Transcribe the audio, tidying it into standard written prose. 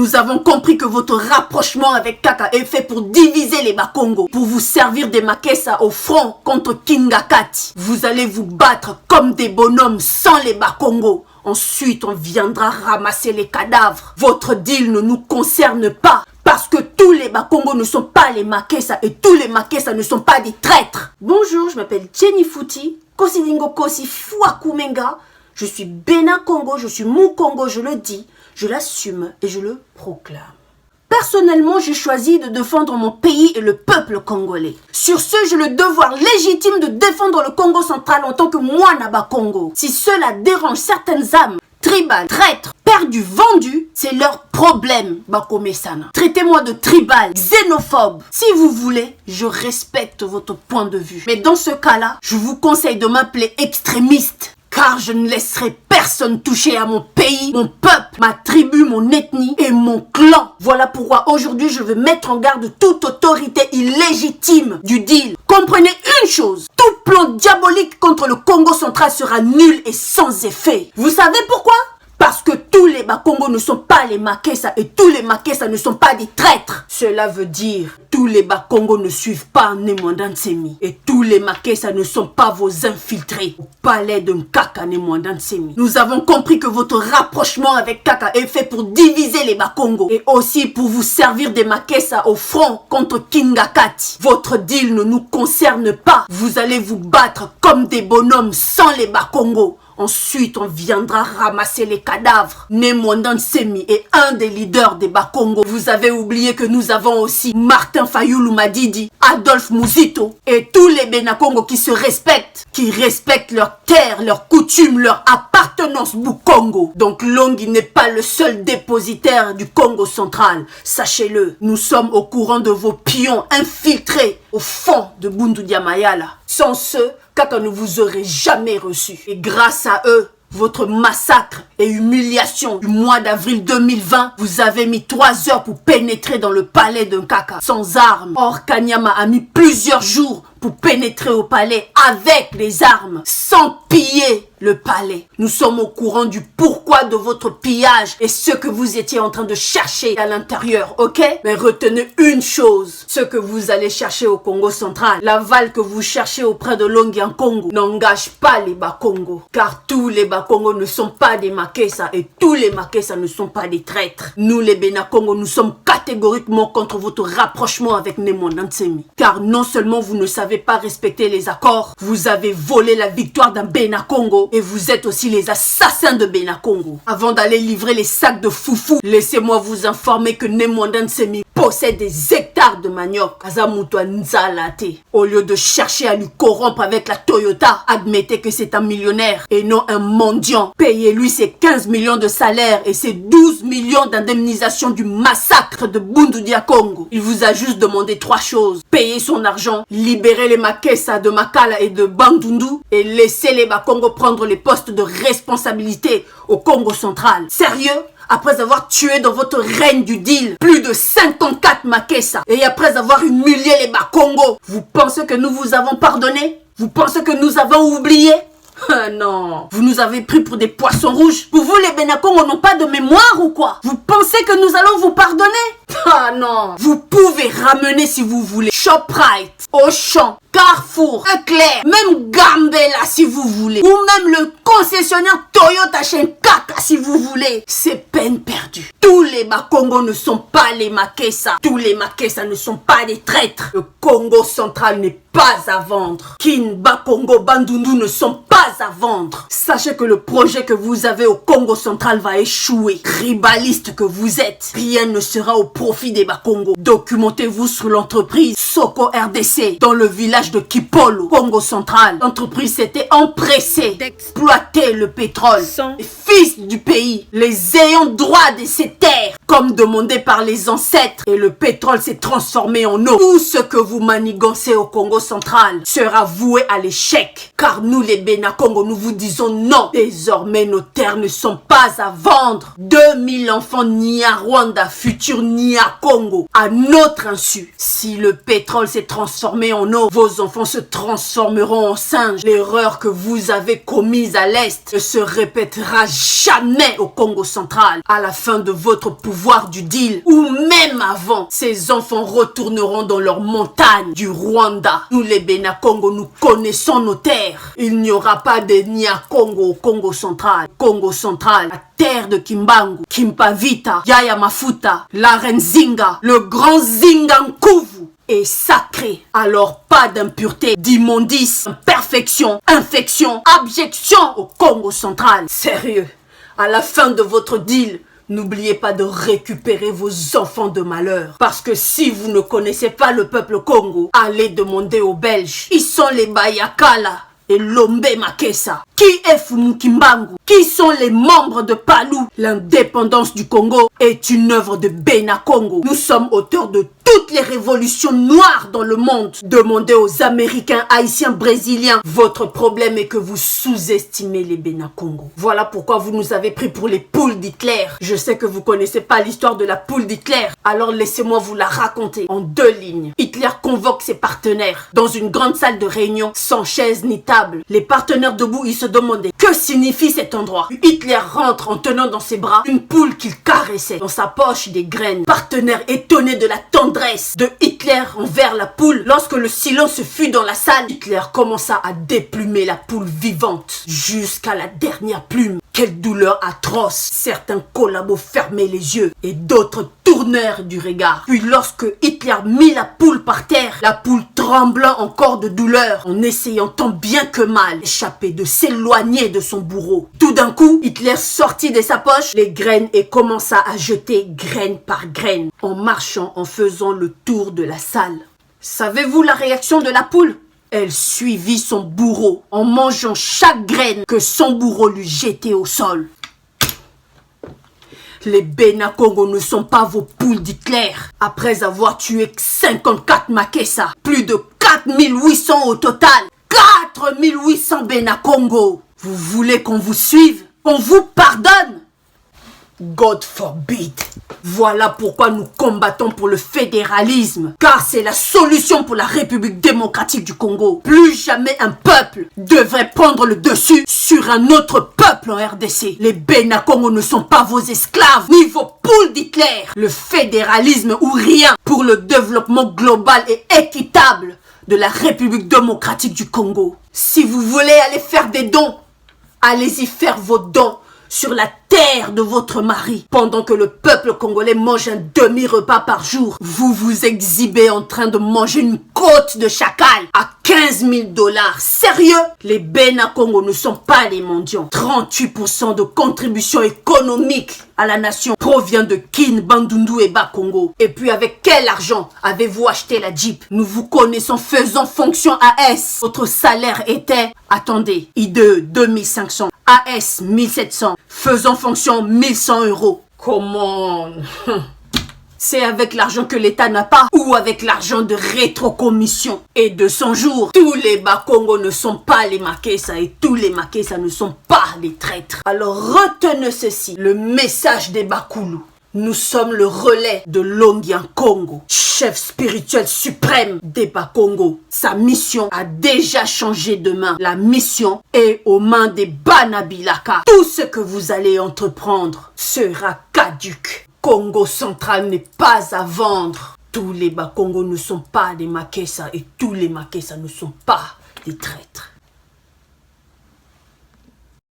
Nous avons compris que votre rapprochement avec Kaka est fait pour diviser les Bakongo, pour vous servir des Makessa au front contre Kinga Kati. Vous allez vous battre comme des bonhommes sans les Bakongo. Ensuite, on viendra ramasser les cadavres. Votre deal ne nous concerne pas. Parce que tous les Bakongo ne sont pas les Makessa et tous les Makessa ne sont pas des traîtres. Bonjour, je m'appelle Jenny Fouti, Kosidingo Kosi Fuakumenga. Je suis Bénin Congo, je suis Mou Congo, je le dis, je l'assume et je le proclame. Personnellement, j'ai choisi de défendre mon pays et le peuple congolais. Sur ce, j'ai le devoir légitime de défendre le Congo central en tant que Mwanaba Congo. Si cela dérange certaines âmes, tribales, traîtres, perdus, vendus, c'est leur problème, Bakomesana. Traitez-moi de tribal, xénophobe. Si vous voulez, je respecte votre point de vue. Mais dans ce cas-là, je vous conseille de m'appeler extrémiste. Car je ne laisserai personne toucher à mon pays, mon peuple, ma tribu, mon ethnie et mon clan. Voilà pourquoi aujourd'hui je veux mettre en garde toute autorité illégitime du deal. Comprenez une chose, tout plan diabolique contre le Congo central sera nul et sans effet. Vous savez pourquoi ? Parce que tous les Bakongo ne sont pas les Makessa et tous les Makessa ne sont pas des traîtres. Cela veut dire tous les Bakongo ne suivent pas Nemwanda Nsemi et tous les Makessa ne sont pas vos infiltrés au palais de Nkaka Nemwanda Nsemi. Nous avons compris que votre rapprochement avec Kaka est fait pour diviser les Bakongo et aussi pour vous servir des Makessa au front contre Kinga Kati. Votre deal ne nous concerne pas. Vous allez vous battre comme des bonhommes sans les Bakongo. Ensuite, on viendra ramasser les cadavres. Nemwanda Nsemi est un des leaders des Bakongo. Vous avez oublié que nous avons aussi Martin Fayulu Madidi, Adolphe Muzito et tous les Benakongo qui se respectent, qui respectent leur terre, leurs coutumes, leur appartenance Bukongo. Donc Longi n'est pas le seul dépositaire du Congo central. Sachez-le, nous sommes au courant de vos pions infiltrés au fond de Bundu Diamayala. Sans ce, Kaka ne vous aurait jamais reçu. Et grâce à eux, votre massacre et humiliation du mois d'avril 2020, vous avez mis 3 heures pour pénétrer dans le palais d'un Kaka sans armes. Or, Kanyama a mis plusieurs jours pour pénétrer au palais avec les armes, sans piller le palais. Nous sommes au courant du pourquoi de votre pillage et ce que vous étiez en train de chercher à l'intérieur, ok? Mais retenez une chose, ce que vous allez chercher au Congo central, l'aval que vous cherchez auprès de Longi en Congo, n'engage pas les Bakongo. Car tous les Bakongo ne sont pas des Makessa et tous les Makessa ne sont pas des traîtres. Nous les Benakongo, nous sommes catégoriquement contre votre rapprochement avec Nemwanda Nsemi. Car non seulement vous ne savez pas respecter les accords, vous avez volé la victoire d'un Benakongo et vous êtes aussi les assassins de Benakongo. Avant d'aller livrer les sacs de foufou, laissez-moi vous informer que Nemwanda Nsemi possède des hectares de manioc. Azamutwa Nzalate. Au lieu de chercher à lui corrompre avec la Toyota, admettez que c'est un millionnaire et non un mendiant. Payez-lui ses 15 millions de salaire et ses 12 millions d'indemnisation du massacre de Bundu Dia Congo. Il vous a juste demandé 3 choses. Payer son argent, libérer les Makessa de Makala et de Bandundu et laisser les Bakongo prendre les postes de responsabilité au Congo central. Sérieux? Après avoir tué dans votre règne du deal plus de 54 Makessa et après avoir humilié les Bakongo, vous pensez que nous vous avons pardonné? Vous pensez que nous avons oublié? Non, vous nous avez pris pour des poissons rouges. Pour vous, les Benakongo n'ont pas de mémoire ou quoi? Vous pensez que nous allons vous pardonner? Ah non, vous pouvez ramener si vous voulez Shoprite, Auchan, Carrefour, Leclerc, même Gambela si vous voulez, ou même le concessionnaire Toyota chez Kaka si vous voulez. C'est peine perdue. Tous les Bakongo ne sont pas les Makessa. Tous les Makessa ne sont pas des traîtres. Le Congo central n'est pas à vendre. Kin, Bakongo, Bandundu ne sont pas à vendre. Sachez que le projet que vous avez au Congo central va échouer. Ribaliste que vous êtes, rien ne sera au profit des Bakongo. Documentez-vous sur l'entreprise Soko RDC dans le village de Kipolo, Congo central. L'entreprise s'était empressée d'exploiter le pétrole. Les fils du pays, les ayants droit de ces terres, comme demandé par les ancêtres, et le pétrole s'est transformé en eau. Tout ce que vous manigancez au Congo central sera voué à l'échec, car nous les Benakongo, nous vous disons non. Désormais, nos terres ne sont pas à vendre. 2000 enfants ni à Rwanda, futur ni à Congo, à notre insu. Si le pétrole pétrole s'est transformé en eau, vos enfants se transformeront en singes. L'erreur que vous avez commise à l'Est ne se répétera jamais au Congo central. À la fin de votre pouvoir du deal, ou même avant, ces enfants retourneront dans leurs montagnes du Rwanda. Nous les Bénakongo, nous connaissons nos terres. Il n'y aura pas de Nia-Congo au Congo central. Congo central, la terre de Kimbangu, Kimpavita, Yaya Mafuta, la reine Zinga, le grand Zingankuvu est sacré. Alors pas d'impureté, d'immondice, imperfection, infection, abjection au Congo central. Sérieux, à la fin de votre deal, n'oubliez pas de récupérer vos enfants de malheur. Parce que si vous ne connaissez pas le peuple Congo, allez demander aux Belges. Ils sont les Bayakala et Lombe Makessa. Qui est Fumu Kimbangu? Qui sont les membres de Palou? L'indépendance du Congo est une œuvre de Bénakongo. Nous sommes auteurs de toutes les révolutions noires dans le monde. Demandez aux Américains, Haïtiens, Brésiliens. Votre problème est que vous sous-estimez les Bénakongo. Voilà pourquoi vous nous avez pris pour les poules d'Hitler. Je sais que vous connaissez pas l'histoire de la poule d'Hitler. Alors laissez-moi vous la raconter en 2 lignes. Hitler convoque ses partenaires dans une grande salle de réunion sans chaise ni table. Les partenaires debout, ils se demandaient que signifie cet endroit. Hitler rentre en tenant dans ses bras une poule qu'il caressait. Dans sa poche des graines. Partenaires étonnés de la tendresse de Hitler envers la poule. Lorsque le silence fut dans la salle, Hitler commença à déplumer la poule vivante jusqu'à la dernière plume. Quelle douleur atroce. Certains collabos fermaient les yeux et d'autres tournèrent du regard. Puis lorsque Hitler mit la poule par terre, la poule tremblant encore de douleur, en essayant tant bien que mal d'échapper, de s'éloigner de son bourreau. Tout d'un coup, Hitler sortit de sa poche les graines et commença à jeter graine par graine, en marchant, en faisant le tour de la salle. Savez-vous la réaction de la poule? Elle suivit son bourreau en mangeant chaque graine que son bourreau lui jetait au sol. Les Bénakongo ne sont pas vos poules d'Hitler. Après avoir tué 54 Makessa, plus de 4800 au total. 4800 Bénakongo. Vous voulez qu'on vous suive? Qu'on vous pardonne? God forbid. Voilà pourquoi nous combattons pour le fédéralisme, car c'est la solution pour la République démocratique du Congo. Plus jamais un peuple devrait prendre le dessus sur un autre peuple en RDC. Les Bénakongo ne sont pas vos esclaves, ni vos poules d'Hitler. Le fédéralisme ou rien pour le développement global et équitable de la République démocratique du Congo. Si vous voulez aller faire des dons, allez-y faire vos dons sur la terre de votre mari. Pendant que le peuple congolais mange un demi-repas par jour, vous vous exhibez en train de manger une côte de chacal à 15 000 $. Sérieux? Les Bénakongo ne sont pas les mendiants. 38% de contribution économique à la nation provient de Kin, Bandundu et Bakongo. Et puis avec quel argent avez-vous acheté la Jeep? Nous vous connaissons faisant fonction AS. Votre salaire était, attendez, I2 2500, AS 1700, faisant fonction 1100 €. Comment? C'est avec l'argent que l'État n'a pas ou avec l'argent de rétrocommission. Et de 100 jours, tous les Bakongo ne sont pas les Makessa et tous les Makessa ne sont pas les traîtres. Alors retenez ceci, le message des Bakoulou. Nous sommes le relais de Longyan Congo, chef spirituel suprême des Bakongo. Sa mission a déjà changé de main. La mission est aux mains des Banabilaka. Tout ce que vous allez entreprendre sera caduc. Congo central n'est pas à vendre. Tous les Bakongo ne sont pas des Makessa et tous les Makessa ne sont pas des traîtres.